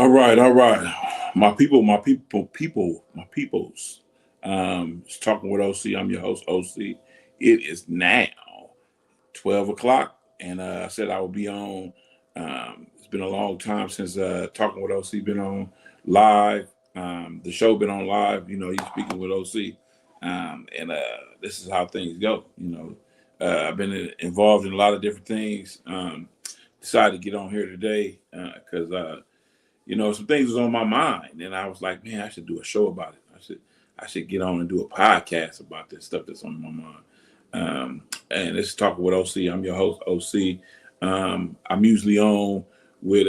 All right. My peoples. Just talking with OC. I'm your host, OC. It is now 12 o'clock, and I said I would be on. It's been a long time since talking with OC been on live. The show been on live. You speaking with OC, and this is how things go. I've been involved in a lot of different things. Decided to get on here today because some things was on my mind, and I was like, man, I should do a show about it. I should get on and do a podcast about this stuff that's on my mind. And let's talk with OC. I'm your host, OC. I'm usually on with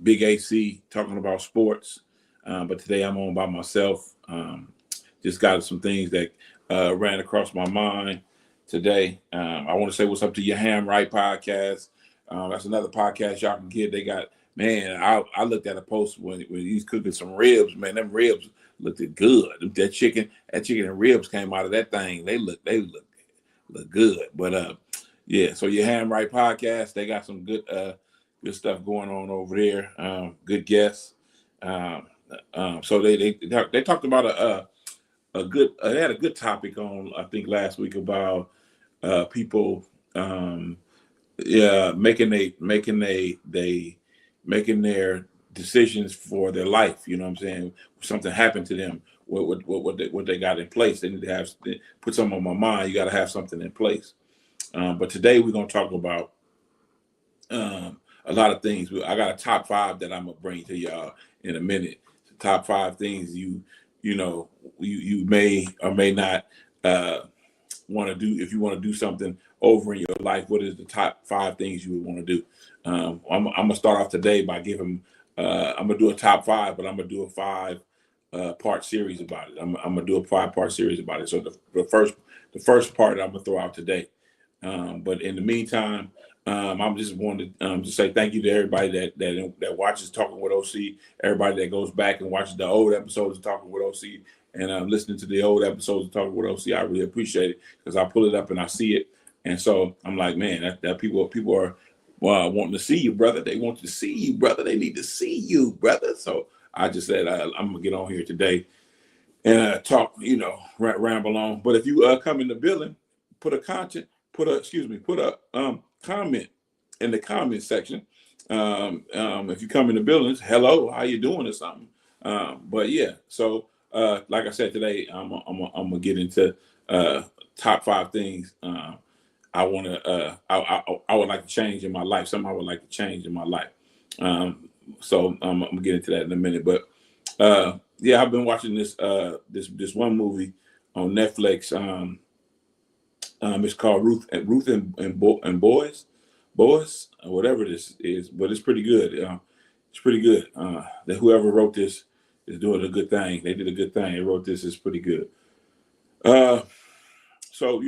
Big AC talking about sports, but today I'm on by myself. Just got some things that ran across my mind today. I want to say what's up to your Ham Right podcast. That's another podcast y'all can get. They got man. I looked at a post when he's cooking some ribs. Man, them ribs looked good. That chicken and ribs came out of that thing. They look good. But yeah. So your Ham Right podcast. They got some good stuff going on over there. Good guests. So they talked about a good. They had a good topic on I think last week about people. Yeah, making their decisions for their life. You know what I'm saying? Something happened to them. What they got in place? They need to have put something on my mind. You got to have something in place. But today we're gonna talk about a lot of things. I got a top five that I'm gonna bring to y'all in a minute. Top five things you may or may not want to do if you want to do something over in your life. What is the top five things you would want to do? I'm gonna start off today by giving. I'm gonna do a top five, but I'm gonna do a five part series about it. I'm gonna do a 5-part series about it. So the first part I'm gonna throw out today. But in the meantime, I'm just wanted to say thank you to everybody that watches Talking with OC. Everybody that goes back and watches the old episodes of Talking with OC and listening to the old episodes of Talking with OC. I really appreciate it because I pull it up and I see it, and so I'm like, man, that people are wanting to see you, brother. They want to see you, brother. They need to see you, brother. So I just said I'm gonna get on here today and talk, ramble on. But if you come in the building, put a content, put a comment in the comment section. If you come in the building, hello, how you doing or something. But yeah, so like I said today, I'm gonna get into top five things I want to I would like to change in my life. Something I would like to change in my life. So I'm gonna get into that in a minute. But yeah, I've been watching this one movie on Netflix. It's called Ruth and Boys, or whatever this is, but it's pretty good. It's pretty good. That whoever wrote this is doing a good thing. They did a good thing. They wrote this. It's pretty good. So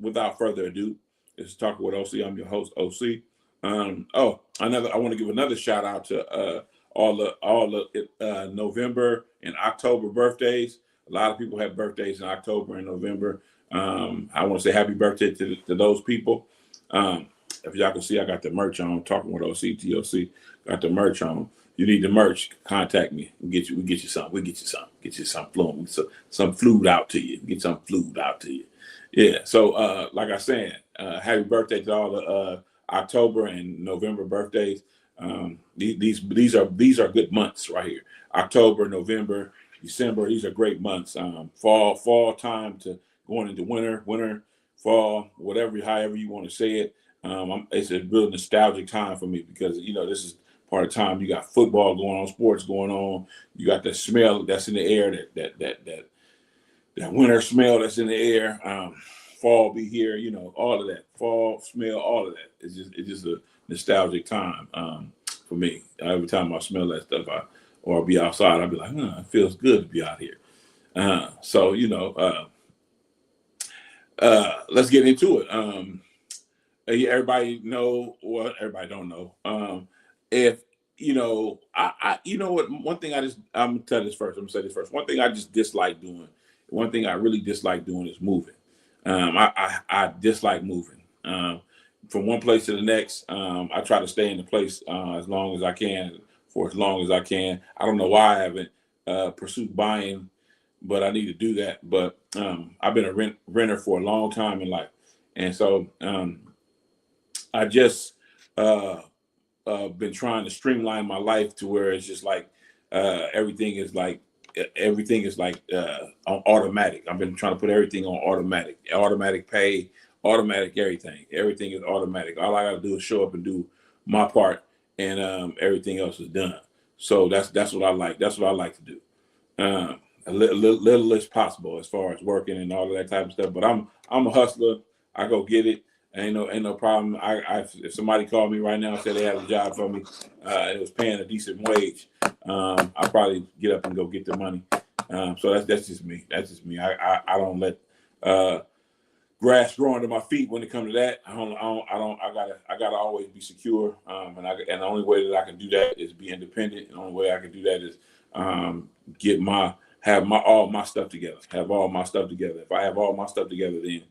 without further ado, it's talking with OC. I'm your host, OC. I want to give another shout out to all the November and October birthdays. A lot of people have birthdays in October and November. I want to say happy birthday to those people. If y'all can see, I got the merch on. Talking with OC, TOC, got the merch on. You need the merch, contact me. We get you some. Get you some fluid. Some fluid out to you. Get some fluid out to you. Yeah. So like I said, happy birthday to all the October and November birthdays. These are good months right here. October, November, December. These are great months. Fall time to going into winter, fall, however you want to say it. It's a real nostalgic time for me because this is part of time. You got football going on, sports going on. You got the smell that's in the air, that winter smell that's in the air. Fall be here, all of that. Fall smell, all of that. It's just a nostalgic time for me. Every time I smell that stuff, or be outside, I'll be like, it feels good to be out here. So let's get into it. Everybody know, or everybody don't know. If what? One thing I'm gonna tell this first. I'm gonna say this first. One thing I just dislike doing. One thing I really dislike doing is moving. I dislike moving from one place to the next. I try to stay in the place as long as I can for as long as I can. I don't know why I haven't pursued buying, but I need to do that. But I've been a renter for a long time in life, and so I just been trying to streamline my life to where it's just like everything is like on automatic. I've been trying to put everything on automatic pay, automatic everything. Everything is automatic. All I got to do is show up and do my part, and everything else is done. So that's what I like. That's what I like to do. A little as possible as far as working and all of that type of stuff. But I'm a hustler. I go get it. Ain't no problem. If somebody called me right now and said they had a job for me, it was paying a decent wage, I'll probably get up and go get the money. So that's just me. That's just me. I don't let grass grow under my feet when it comes to that. I gotta always be secure. And the only way that I can do that is be independent. And the only way I can do that is have all my stuff together. Have all my stuff together. If I have all my stuff together, then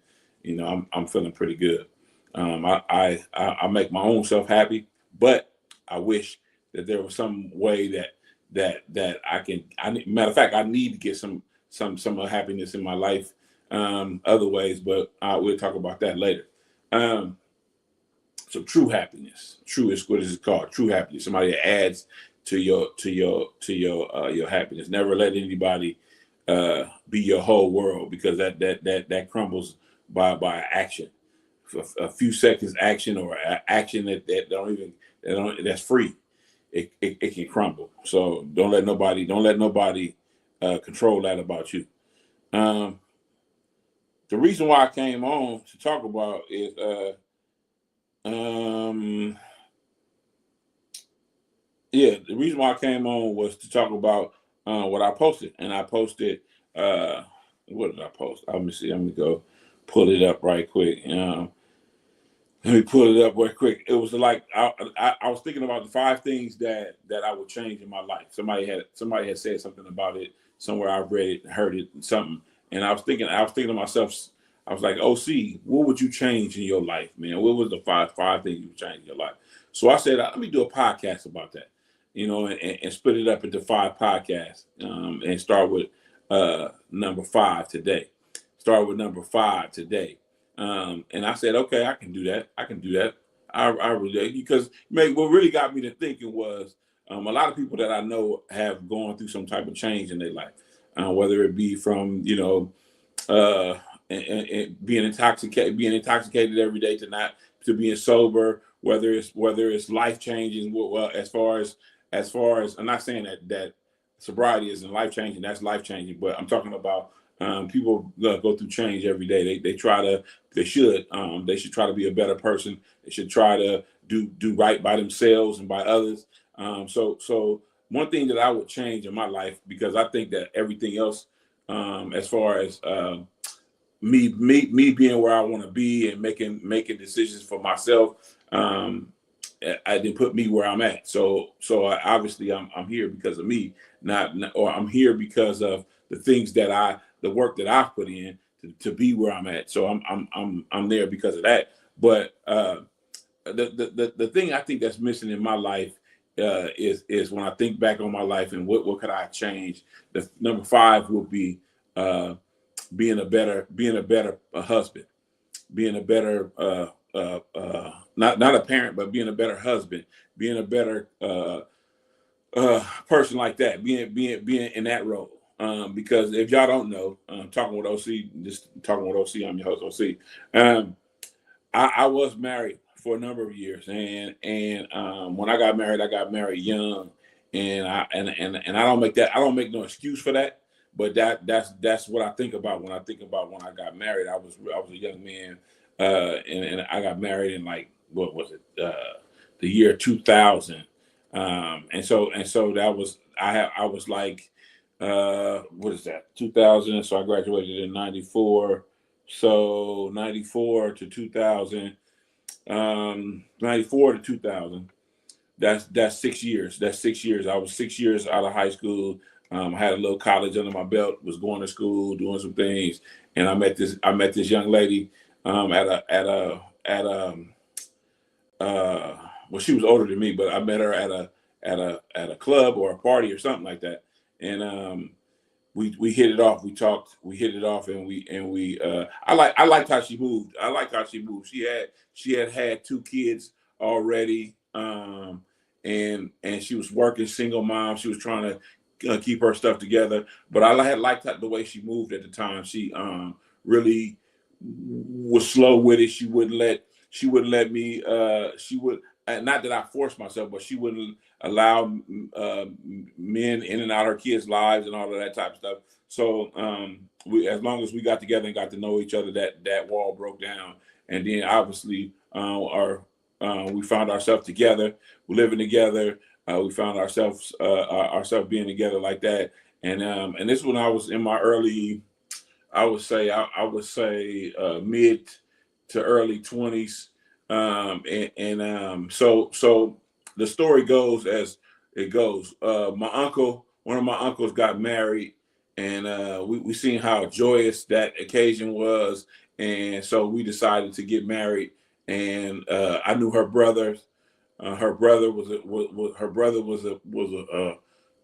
I'm feeling pretty good. I make my own self happy, but I wish that there was some way that I can. Matter of fact, I need to get some happiness in my life, other ways, but we'll talk about that later. So true happiness, true is what is called, true happiness. Somebody that adds to your happiness. Never let anybody be your whole world, because that crumbles by action. A few seconds action, or action that's free, it can crumble. So don't let nobody control that about you. The reason why I came on to talk about is the reason why I came on was to talk about what I posted. And I posted what did I post? Let me see. Let me go pull it up right quick. Let me pull it up real quick. It was like I was thinking about the 5 things that I would change in my life. Somebody had said something about it somewhere. I read it, heard it, something, and I was thinking to myself. I was like, OC, what would you change in your life, man? What was the five things you would change in your life? So I said, let me do a podcast about that, and split it up into 5 podcasts, and start with number 5 today. Start with number 5 today. And I said, okay, I can do that. I really, because what really got me to thinking was a lot of people that I know have gone through some type of change in their life, whether it be from and being intoxicated every day to being sober, whether it's life changing. Well, as far as I'm not saying that sobriety isn't life changing. That's life changing, but I'm talking about people go through change every day. They should try to be a better person. They should try to do right by themselves and by others. So one thing that I would change in my life, because I think that everything else, as far as me being where I want to be and making decisions for myself, I didn't put me where I'm at. So obviously I'm here because of me, or I'm here because of the work that I've put in to be where I'm at. So I'm there because of that. But the thing I think that's missing in my life is when I think back on my life and what could I change. The number 5 would be being a better husband, being a better not a parent, but being a better husband, being a better person like that, being in that role. Because if y'all don't know, talking with OC, I'm your host OC. I was married for a number of years, and when I got married young, and I don't make no excuse for that, but that's what I think about when I got married. I was a young man, and I got married in, like, what was it, the year 2000, and so that was I was like, what is that, 2000? So I graduated in 94. So 94 to 2000, 94 to 2000. That's 6 years. That's 6 years. I was 6 years out of high school. I had a little college under my belt. Was going to school, doing some things, and I met this young lady well, she was older than me, but I met her at a club or a party or something like that, and we hit it off. We talked. We hit it off, and we. I liked how she moved. I liked how she moved. She had two kids already, and she was working, single mom. She was trying to keep her stuff together. But I had liked the way she moved at the time. She really was slow with it. She wouldn't let me. She would not that I forced myself, but she wouldn't allow men in and out of her kids' lives and all of that type of stuff. So we, as long as we got together and got to know each other, that wall broke down. And then obviously we found ourselves together, living together. We found ourselves being together like that. And this is when I was in my early, I would say mid to early 20s. So the story goes as it goes. One of my uncles got married, and we seen how joyous that occasion was, and so we decided to get married. And I knew her brother. Her brother was the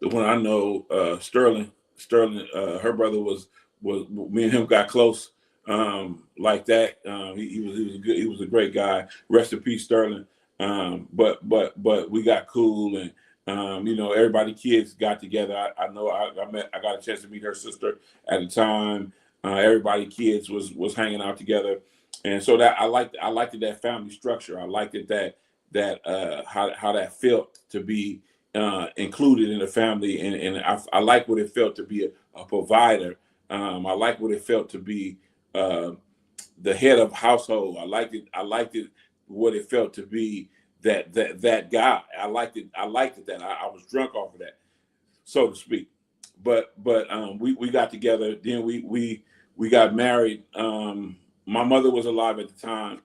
one I know, Sterling. Sterling. Her brother was me and him got close like that. He was a great guy. Rest in peace, Sterling. But we got cool, and everybody kids got together. I know I got a chance to meet her sister at the time. Everybody kids was hanging out together, and so that I liked that family structure. I liked it that how that felt to be included in the family, and I like what it felt to be a provider. I like what it felt to be the head of household. I liked it what it felt to be that guy. I liked it that I was drunk off of that, so to speak. But we got together. Then we got married. My mother was alive at the time.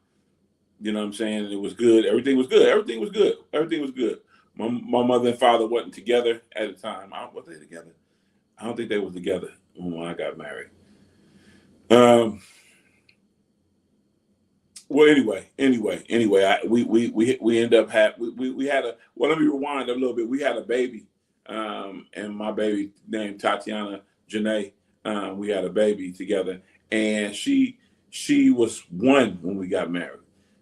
You know what I'm saying? It was good. Everything was good. Everything was good. Everything was good. My mother and father wasn't together at the time. Was they together? I don't think they were together when I got married. Well, anyway, we end up we had a, well, let me rewind a little bit. We had a baby, and my baby named Tatiana Janae. We had a baby together, and she was one when we got married.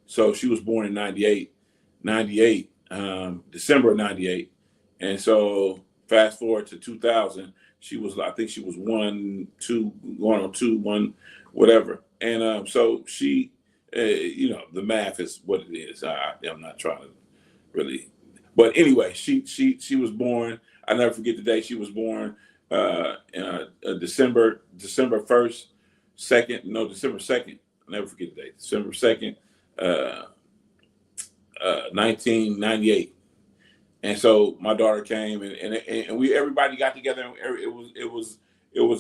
So she was born in 98, December of 98. And so fast forward to 2000, I think she was 1, 2, going on 2, 1, whatever. And so she, the math is what it is. I'm not trying to really, but anyway, she was born. I never forget the day she was born. December 1st, December 2nd. I'll never forget the date. December 2nd, 1998. And so my daughter came, and everybody got together. And it was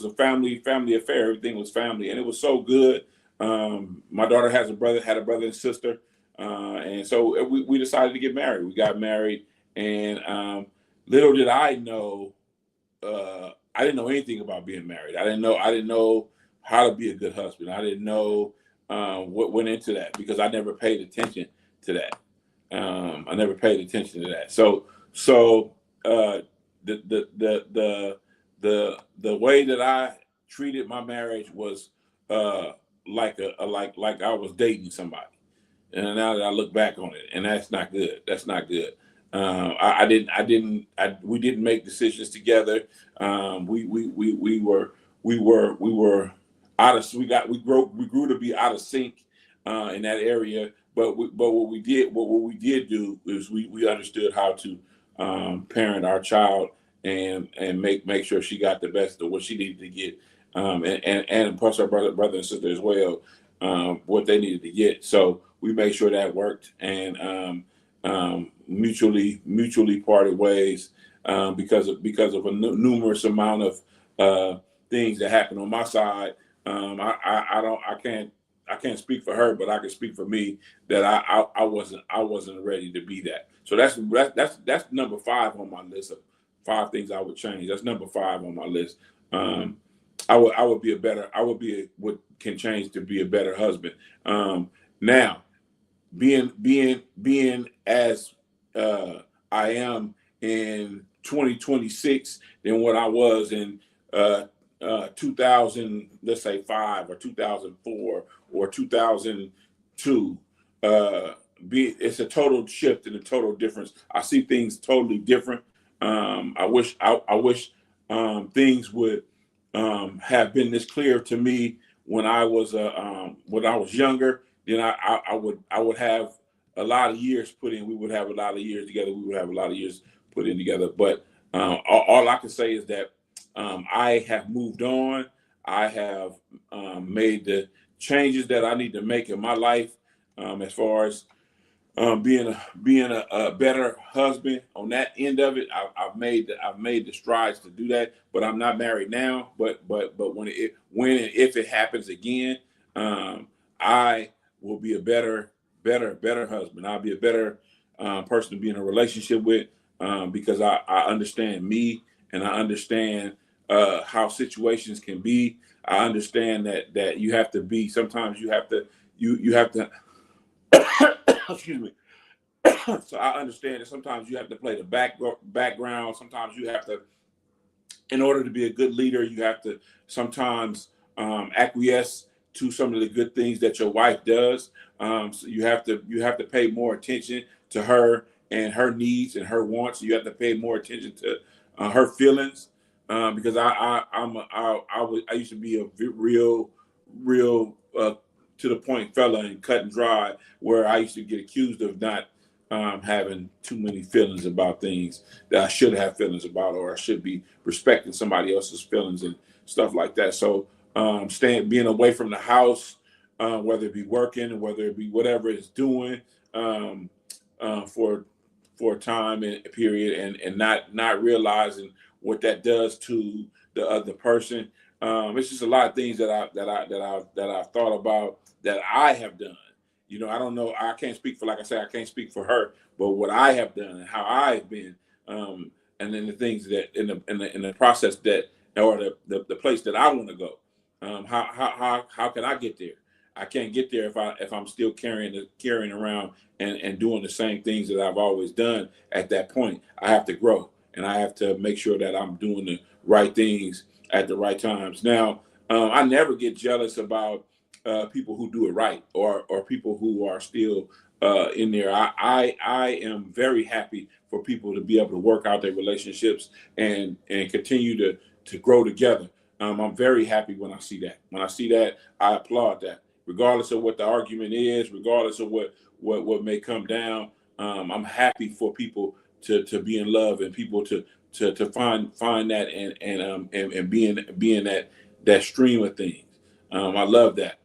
a family affair. Everything was family, and it was so good. My daughter had a brother and sister, and so we decided to get married. We got married, and little did I know, I didn't know anything about being married. I didn't know how to be a good husband. I didn't know what went into that, because I never paid attention to that. I never paid attention to that. So the way that I treated my marriage was like I was dating somebody. And now that I look back on it, and that's not good. That's not good. We didn't make decisions together. We were out of, we grew to be out of sync in that area. But what we did do is we understood how to parent our child, and make sure she got the best of what she needed to get, and plus her brother and sister as well, what they needed to get. So we made sure that worked, and mutually parted ways because of a numerous amount of things that happened on my side. I can't speak for her, but I can speak for me that I wasn't ready to be that. So that's number 5 on my list of 5 things I would change. That's number 5 on my list. What can change to be a better husband. Now, being as I am in 2026 than what I was in 2000, let's say 5 or 2004 or 2002. It's a total shift and a total difference. I see things totally different. I wish things would have been this clear to me when I was younger. Then I would have a lot of years put in. We would have a lot of years together. We would have a lot of years put in together. But all I can say is that I have moved on. I have made the changes that I need to make in my life, as far as being a better husband. On that end of it, I've made the strides to do that. But I'm not married now. But when and if it happens again, I will be a better husband. I'll be a better person to be in a relationship with, because I understand me, and I understand how situations can be. I understand that you have to be. Sometimes you have to. Excuse me. So I understand that sometimes you have to play the background. Sometimes you have to, in order to be a good leader, you have to sometimes acquiesce to some of the good things that your wife does. So you have to pay more attention to her and her needs and her wants. You have to pay more attention to her feelings, because I used to be a real to the point fella and cut and dry, where I used to get accused of not having too many feelings about things that I should have feelings about, or I should be respecting somebody else's feelings and stuff like that. So being away from the house, whether it be working, whether it be whatever it's doing, for a time and a period, and not realizing what that does to the other person. It's just a lot of things that I've thought about that I have done. I don't know. I can't speak for, like I said, I can't speak for her, but what I have done and how I've been, and then the things that in the process that, or the place that I want to go. How can I get there? I can't get there if I'm still carrying around and doing the same things that I've always done. At that point, I have to grow, and I have to make sure that I'm doing the right things at the right times. Now, I never get jealous about people who do it right, or people who are still in there. I am very happy for people to be able to work out their relationships and continue to grow together. I'm very happy when I see that. When I see that, I applaud that, regardless of what the argument is, regardless of what may come down. I'm happy for people to be in love, and people to find that, and being that stream of things. I love that,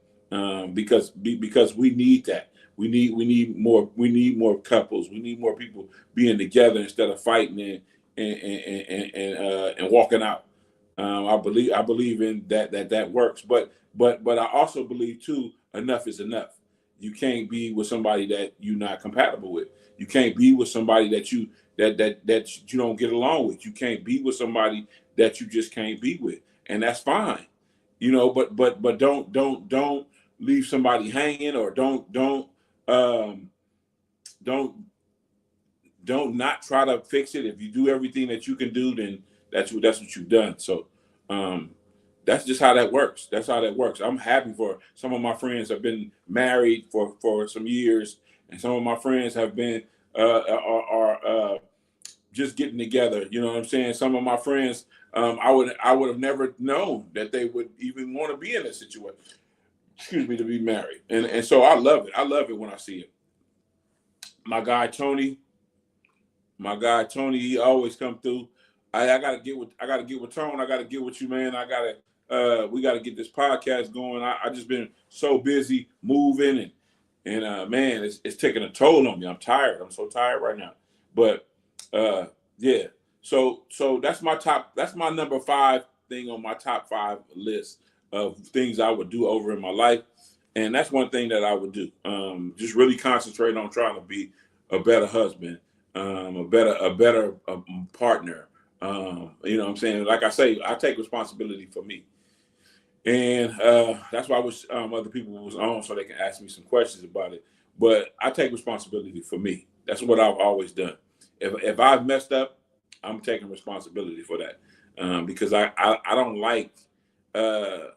because we need that. We need more couples. We need more people being together instead of fighting and walking out. I believe in that works, but I also believe too, enough is enough. You can't be with somebody that you're not compatible with. You can't be with somebody that you don't get along with. You can't be with somebody that you just can't be with, and that's fine. But don't leave somebody hanging, or um, don't not try to fix it. If you do everything that you can do, then that's what you've done. So um, that's just how that works. That's how that works. I'm happy for some of my friends have been married for some years, and some of my friends have been are just getting together. You know what I'm saying? Some of my friends, I would have never known that they would even want to be in a situation. Excuse me, to be married, and so I love it. I love it when I see it. My guy Tony, he always come through. I gotta get with Tone. I gotta get with you, man. We gotta get this podcast going. I just been so busy moving, and man, it's taking a toll on me. I'm tired. I'm so tired right now. But yeah. So that's my number 5 thing on my top 5 list of things I would do over in my life. And that's one thing that I would do. Just really concentrate on trying to be a better husband, a better partner. You know what I'm saying? Like I say, I take responsibility for me. And that's why I wish other people was on, so they can ask me some questions about it. But I take responsibility for me. That's what I've always done. If I've messed up, I'm taking responsibility for that, because I don't like I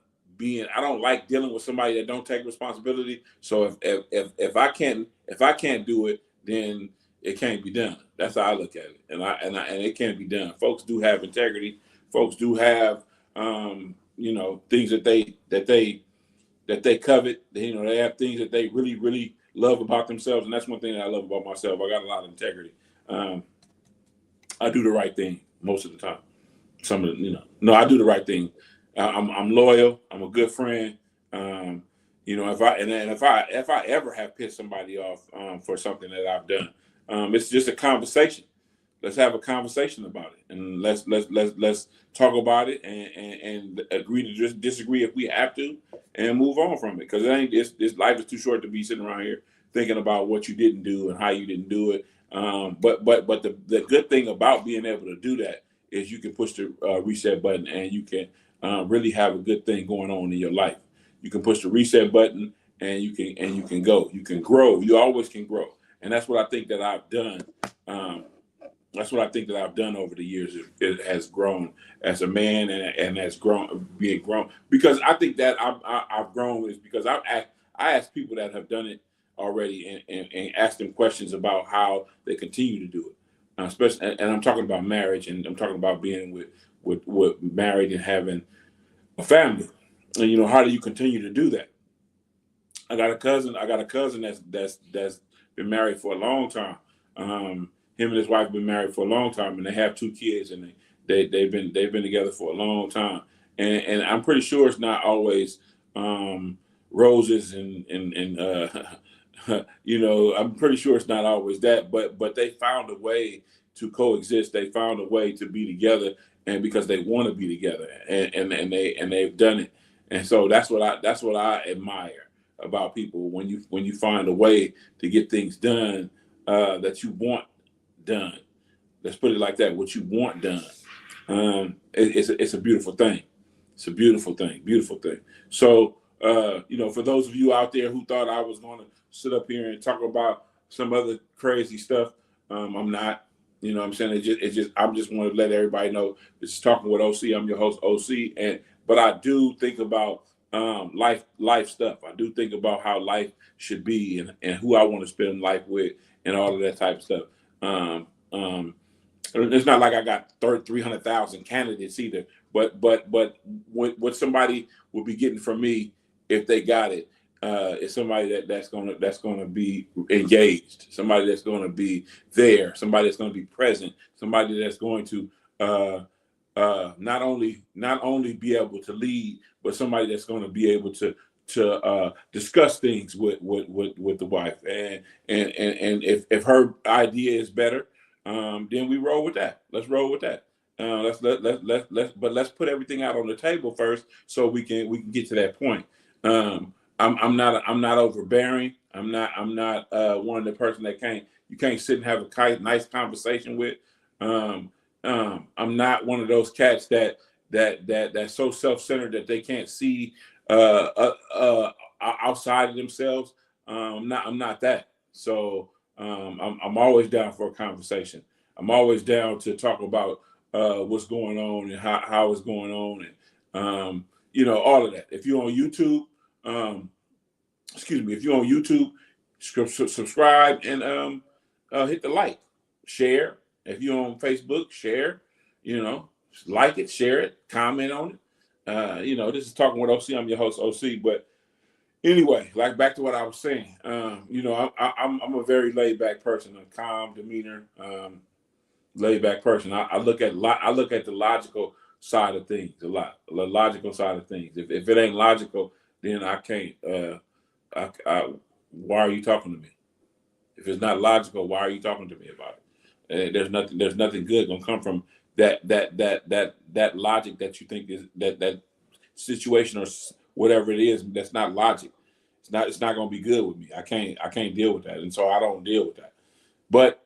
don't like dealing with somebody that don't take responsibility. So if I can't do it, then it can't be done. That's how I look at it, and it can't be done. Folks do have integrity. Folks do have things that they covet. They have things that they really, really love about themselves, and that's one thing that I love about myself. I got a lot of integrity. I do the right thing most of the time. No, I do the right thing. I'm loyal. I'm a good friend. If I ever have pissed somebody off for something that I've done, it's just a conversation. Let's have a conversation about it, and let's talk about it, and agree to just disagree if we have to, and move on from it. Because this life is too short to be sitting around here thinking about what you didn't do and how you didn't do it. But the good thing about being able to do that is you can push the reset button, and you can really have a good thing going on in your life. You can push the reset button, and you can go. You can grow. You always can grow, and that's what I think that I've done. That's what I think that I've done over the years. It has grown as a man, and has being grown, because I think that I've grown is because I asked people that have done it already, and ask them questions about how they continue to do it. Especially, and I'm talking about marriage, and I'm talking about being with married and having a family. And how do you continue to do that? I got a cousin that's been married for a long time. Him and his wife have been married for a long time, and they have 2 kids, and they've been together for a long time. And I'm pretty sure it's not always roses and I'm pretty sure it's not always that, but they found a way to coexist. They found a way to be together, and because they want to be together, and they've done it. And so that's what I admire about people, when you find a way to get things done that you want done. Let's put it like that. What you want done. It's a beautiful thing. It's a beautiful thing. Beautiful thing. So for those of you out there who thought I was going to sit up here and talk about some other crazy stuff, I'm not. You know what I'm saying? I just want to let everybody know this is Talking with OC. I'm your host, OC, but I do think about life stuff. I do think about how life should be, and who I want to spend life with, and all of that type of stuff. It's not like I got 300,000 candidates either, but what somebody will be getting from me, if they got it, is somebody that's gonna be engaged, somebody that's gonna be there, somebody that's gonna be present, somebody that's going to not only be able to lead, but somebody that's going to be able to discuss things with the wife, and if her idea is better, then we roll with that. Let's roll with that. Let's put everything out on the table first, so we can get to that point. I'm not overbearing. I'm not one of the person that you can't sit and have a nice conversation with. I'm not one of those cats that's so self-centered that they can't see outside of themselves. I'm not that. So I'm always down for a conversation. I'm always down to talk about what's going on, and how it's going on, and all of that. If you're on YouTube, subscribe, and hit the like, share. If you're on Facebook, share. Like it, share it, comment on it. This is Talking with OC. I'm your host, OC. But anyway, like, back to what I was saying. I'm a very laid back person, a calm demeanor, laid back person. I look at the logical side of things a lot. The logical side of things. If it ain't logical, then I can't. Why are you talking to me? If it's not logical, why are you talking to me about it? There's nothing good gonna come from that logic that you think is that situation, or whatever it is, that's not logic. It's not gonna be good with me. I can't deal with that, and so I don't deal with that. But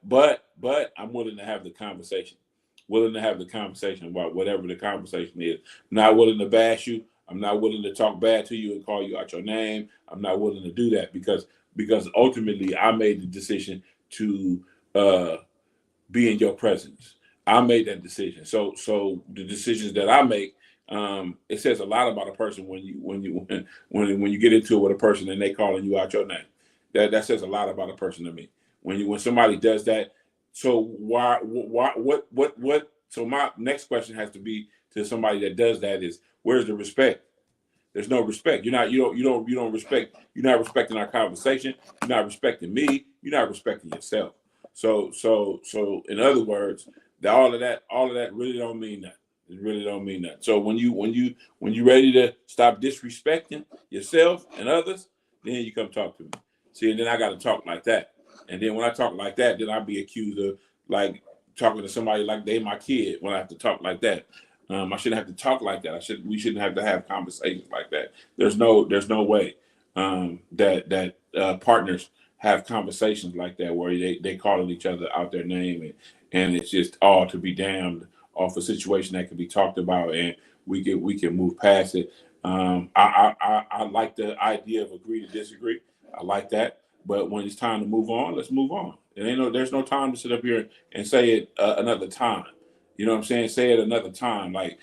I'm willing to have the conversation. Willing to have the conversation about whatever the conversation is. I'm not willing to bash you. I'm not willing to talk bad to you and call you out your name. I'm not willing to do that because ultimately I made the decision to be in your presence. I made that decision. So the decisions that I make, it says a lot about a person when you get into it with a person and they calling you out your name. That says a lot about a person to me. When somebody does that, so what? So my next question has to be to somebody that does that is, where's the respect? There's no respect. You don't respect. You're not respecting our conversation. You're not respecting me. You're not respecting yourself. So in other words, all of that really don't mean that. It really don't mean that. So when you ready to stop disrespecting yourself and others, then you come talk to me. See, and then I got to talk like that. And then when I talk like that, then I'll be accused of like talking to somebody like they my kid when I have to talk like that. I shouldn't have to talk like that. We shouldn't have to have conversations like that. There's no way that partners have conversations like that where they calling each other out their name and it's just all to be damned off a situation that can be talked about and we can move past it. I like the idea of agree to disagree. I like that. But when it's time to move on, let's move on. There's no time to sit up here and say it another time. You know what I'm saying? Say it another time. Like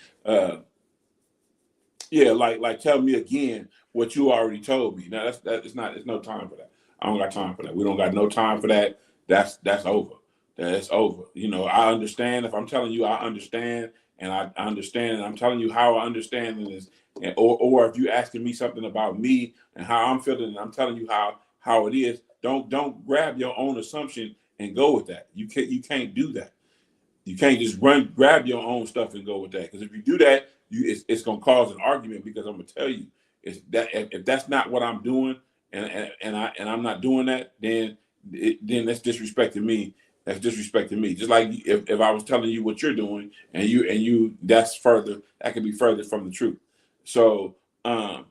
tell me again what you already told me. Now it's no time for that. I don't got time for that. We don't got no time for that. That's over. That's over. I understand if I'm telling you I understand and I understand and I'm telling you how I understand it is, or if you asking me something about me and how I'm feeling and I'm telling you how it is, don't grab your own assumption and go with that. You can't do that. You can't just grab your own stuff and go with that. Because if you do that, it's going to cause an argument. Because I'm going to tell you, is that if that's not what I'm doing, and I'm not doing that, then that's disrespecting me. That's disrespecting me. Just like if I was telling you what you're doing, and you that could be further from the truth. So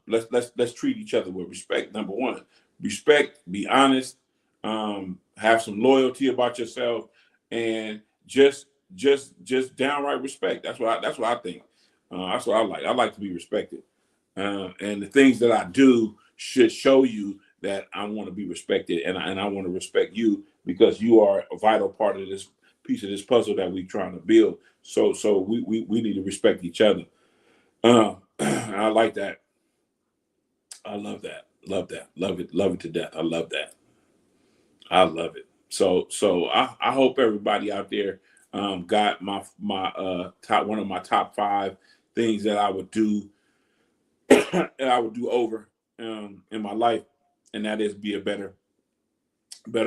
let's treat each other with respect. Number one, respect. Be honest. Have some loyalty about yourself, and just downright respect. That's what I think. That's what I like. I like to be respected, and the things that I do should show you that I want to be respected, and I want to respect you because you are a vital part of this piece of this puzzle that we're trying to build. So we need to respect each other. I like that. I love that. Love that. Love it to death. I love that. I love it. So I hope everybody out there got my top one of my top 5 things that I would do that I would do over in my life, and that is be a better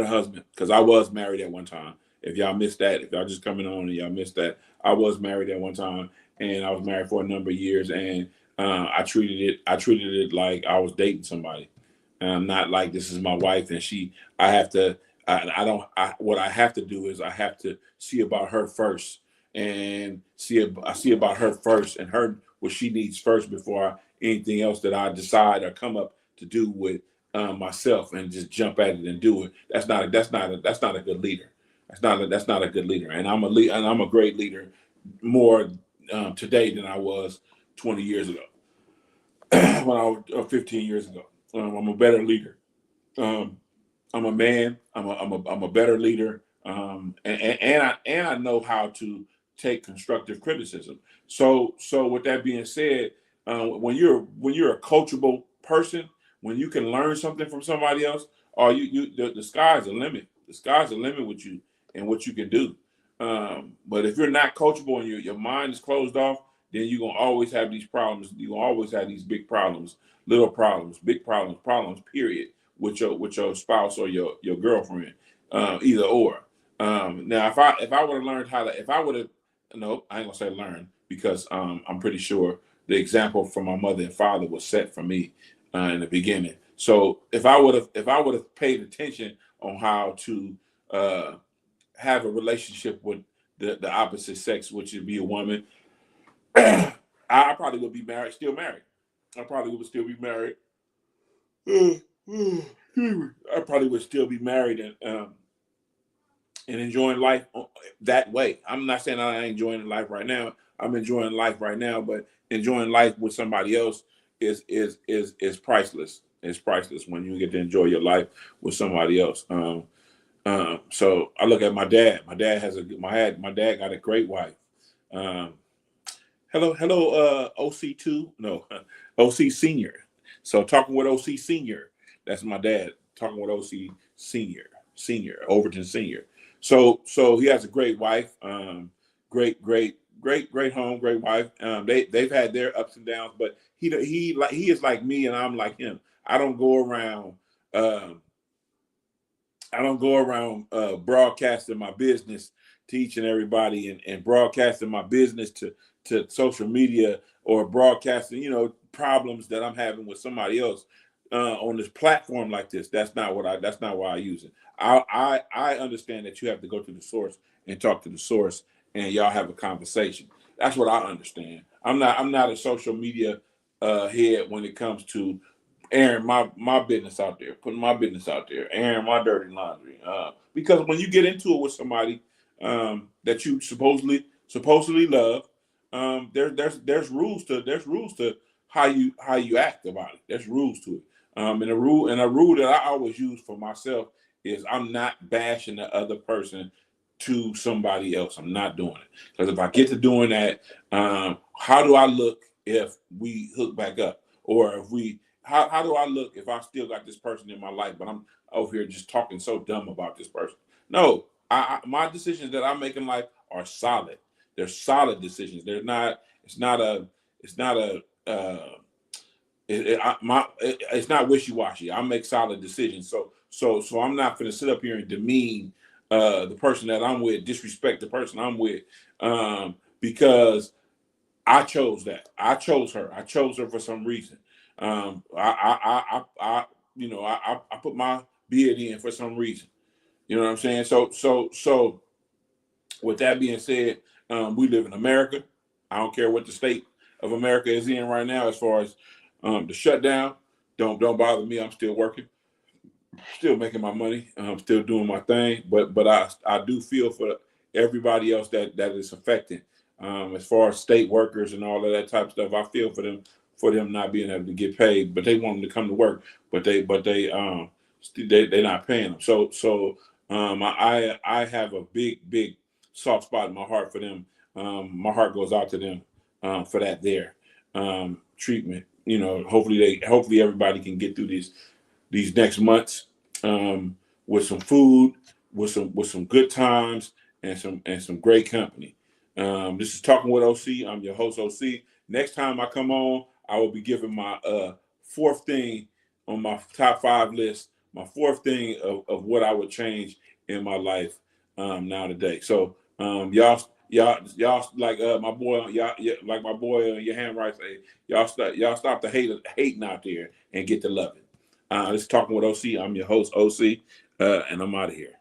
husband. Because I was married at one time. If y'all missed that, if y'all just coming on and y'all missed that, I was married at one time, and I was married for a number of years, and I treated it like I was dating somebody. Not like this is my wife and I have to, what I have to do is I have to see about her first and I see about her first and her, what she needs first before anything else that I decide or come up to do with myself and just jump at it and do it. That's not a good leader. That's not a good leader. And I'm a great leader more today than I was 20 years ago when I was 15 years ago. I'm a better leader. I'm a man. I'm a better leader. And I know how to take constructive criticism. So with that being said, when you're a coachable person, when you can learn something from somebody else, or the sky's the limit. The sky's the limit with you and what you can do. But if you're not coachable and your mind is closed off, then you're gonna always have these problems. You're gonna always have these big problems, little problems, big problems, period, with your spouse or your girlfriend. Either or. Now if I would have learned how to, if I would have, no, I ain't gonna say learn, because I'm pretty sure the example from my mother and father was set for me in the beginning. So if I would have paid attention on how to have a relationship with the opposite sex, which would be a woman, I probably would be still married. I probably would still be married. I probably would still be married and enjoying life that way. I'm not saying I ain't enjoying life right now. I'm enjoying life right now, but enjoying life with somebody else is priceless. It's priceless when you get to enjoy your life with somebody else. So I look at my dad. My dad got a great wife. Um, hello, OC2, no, OC Senior. So talking with OC Senior, that's my dad. Talking with OC Senior, Overton Senior. So he has a great wife. Great home, great wife. They've had their ups and downs, but he is like me, and I'm like him. I don't go around. Um, I don't go around broadcasting my business to each and everybody, and broadcasting my business to social media, or broadcasting, problems that I'm having with somebody else on this platform like this. That's not why I use it. I understand that you have to go to the source and talk to the source, and y'all have a conversation. That's what I understand. I'm not a social media head when it comes to airing my business out there, putting my business out there, airing my dirty laundry. Because when you get into it with somebody that you supposedly love, there's rules to how you act about it. There's rules to it. And a rule that I always use for myself is I'm not bashing the other person to somebody else. I'm not doing it, because if I get to doing that, how do I look if we hook back up, or if we how do I look if I still got this person in my life, but I'm over here just talking so dumb about this person? No, my decisions that I make in life are solid. They're solid decisions. They're not. It's not a. It's not a. It's not wishy washy. I make solid decisions. So I'm not going to sit up here and demean the person that I'm with, disrespect the person I'm with, because I chose that. I chose her. I chose her for some reason. I put my bid in for some reason. You know what I'm saying? So with that being said, we live in America. I don't care what the state of America is in right now as far as the shutdown. Don't bother me. I'm still working, still making my money. I'm still doing my thing. But I do feel for everybody else that is affected. As far as state workers and all of that type of stuff, I feel for them not being able to get paid, but they want them to come to work, but they're not paying them. I have a big soft spot in my heart for them. My heart goes out to them for that there treatment. Hopefully everybody can get through these next months with some food, with some good times, and some great company. This is Talking with OC. I'm your host, OC. Next time I come on, I will be giving my fourth thing on my top 5 list, my fourth thing of what I would change in my life now today. So y'all like my boy, like my boy Johan Wright say, y'all stop the hating out there and get to loving. This is Talking with OC. I'm your host, OC, and I'm out of here.